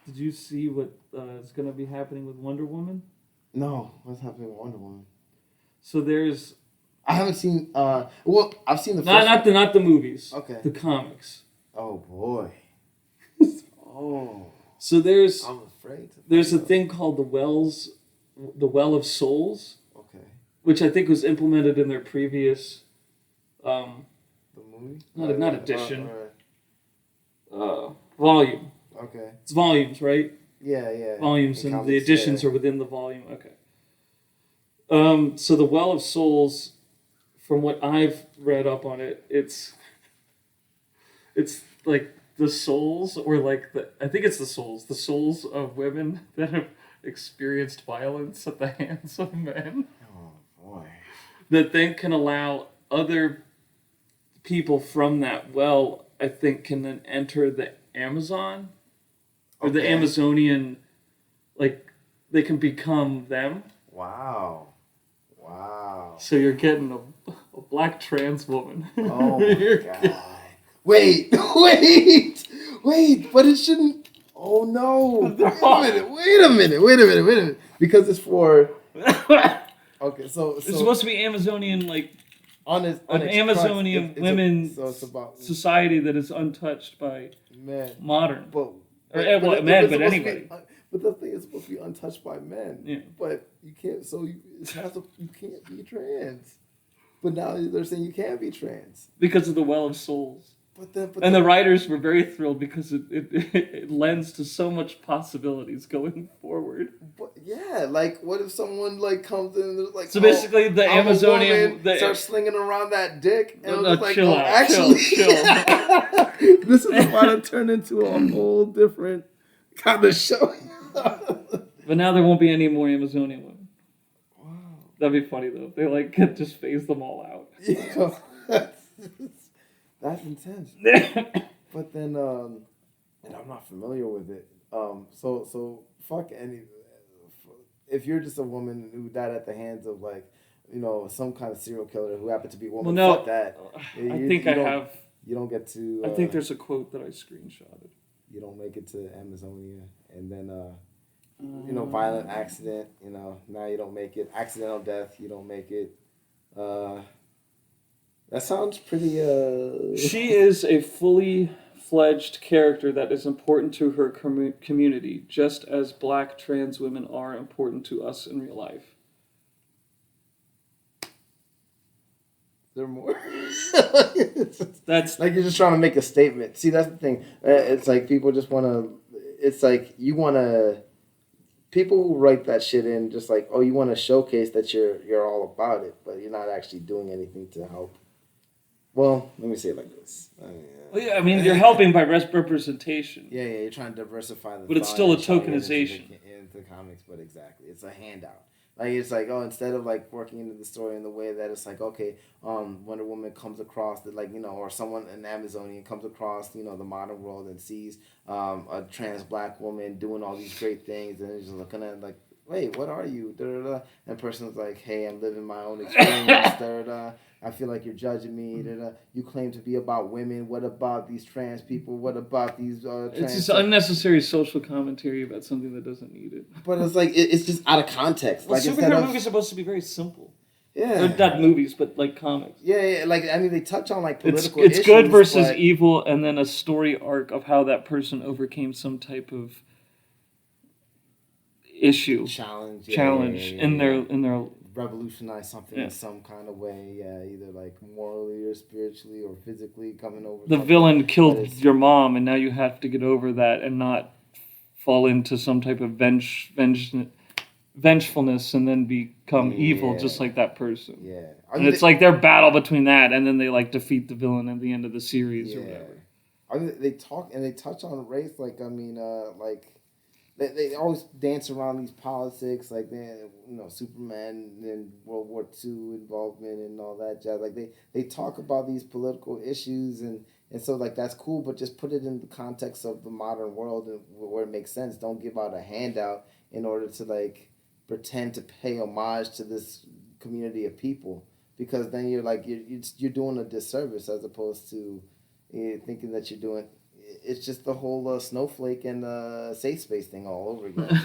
Did you see what is going to be happening with Wonder Woman? No, what's happening with Wonder Woman? So there's I haven't seen. Well, I've seen the not the movies. Okay. The comics. Oh boy. Oh. So there's I'm afraid. there's a thing called the Well of Souls, Okay. which I think was implemented in their previous, um, The movie. not edition, Or, volume. okay. It's volumes, right? Yeah, yeah. Volumes, In and the comics, editions yeah. are within the volume. Okay. So the Well of Souls, from what I've read up on it, it's like the souls, or like I think it's the souls of women that have experienced violence at the hands of men, Oh boy. that then can allow other people from that well, I think, can then enter the Amazon or the Okay. Amazonian, like they can become them. Wow. Wow. So you're getting a black trans woman. Oh my god. Wait, wait, but it shouldn't. Oh no. Wait a minute. Because it's for. Okay, so. It's supposed to be Amazonian, like on its an Amazonian it's women so it's about society that is untouched by men. modern. But Men, but it's supposed to anyway. be, but the thing is supposed to be untouched by men. Yeah. But you can't. So you can't be trans. But now they're saying you can be trans. Because of the Well of Souls. But And the writers were very thrilled because it lends to so much possibilities going forward. But yeah, like what if someone like comes in and like So basically, the I'm Amazonian a woman, starts slinging around that dick, and No, I'm just like, chill oh, out, actually, chill. this is about to turn into a whole different kind of show. But now there won't be any more Amazonian women. Wow, That'd be funny though. If they like could just phase them all out. yeah, that's intense. But then, and I'm not familiar with it. So fuck any. If you're just a woman who died at the hands of like, some kind of serial killer who happened to be a woman, Well, no, fuck that. I think I have. You don't get to. I think there's a quote that I screenshotted. You don't make it to Amazonia, and then violent accident. Now you don't make it. Accidental death. You don't make it. That sounds pretty. She is a fully fledged character that is important to her community, just as black trans women are important to us in real life. There more. That's like you're just trying to make a statement. See, that's the thing. It's like people just want to. It's like you want to. People who write that shit in just like, oh, you want to showcase that you're all about it, but you're not actually doing anything to help. Well, let me say it like this. I mean, you're helping by representation. Yeah, you're trying to diversify the. But it's still a tokenization into comics. But exactly, it's a handout. Like it's like, oh, instead of like working into the story in the way that it's like, okay, Wonder Woman comes across that, like, or someone in Amazonian comes across the modern world and sees a trans black woman doing all these great things, and is just looking at it like, wait, what are you? Da, da, da. And the person's like, hey, I'm living my own experience. Da, da. I feel like you're judging me. Da, da. You claim to be about women. What about these trans people? What about these trans? It's just unnecessary social commentary about something that doesn't need it. But it's like it's just out of context. Well, like superhero movies are supposed to be very simple. Yeah. Or not movies, but like comics. Yeah. Like, I mean, they touch on like political issues. It's good versus but... evil, and then a story arc of how that person overcame some type of issue, challenge, in their revolutionize something in some kind of way. Yeah, either like morally or spiritually or physically coming over. The villain killed your mom, and now you have to get over that and not fall into some type of vengefulness and then become evil just like that person. Yeah. And it's like their battle between that, and then they like defeat the villain at the end of the series or whatever. I mean, they talk and they touch on race. Like, I mean, like they always dance around these politics, like Superman and World War II involvement and all that jazz. Like they talk about these political issues and so like that's cool, but just put it in the context of the modern world and where it makes sense. Don't give out a handout in order to like pretend to pay homage to this community of people, because then you're like you're doing a disservice as opposed to thinking that you're doing. it's just the whole snowflake and safe space thing all over again.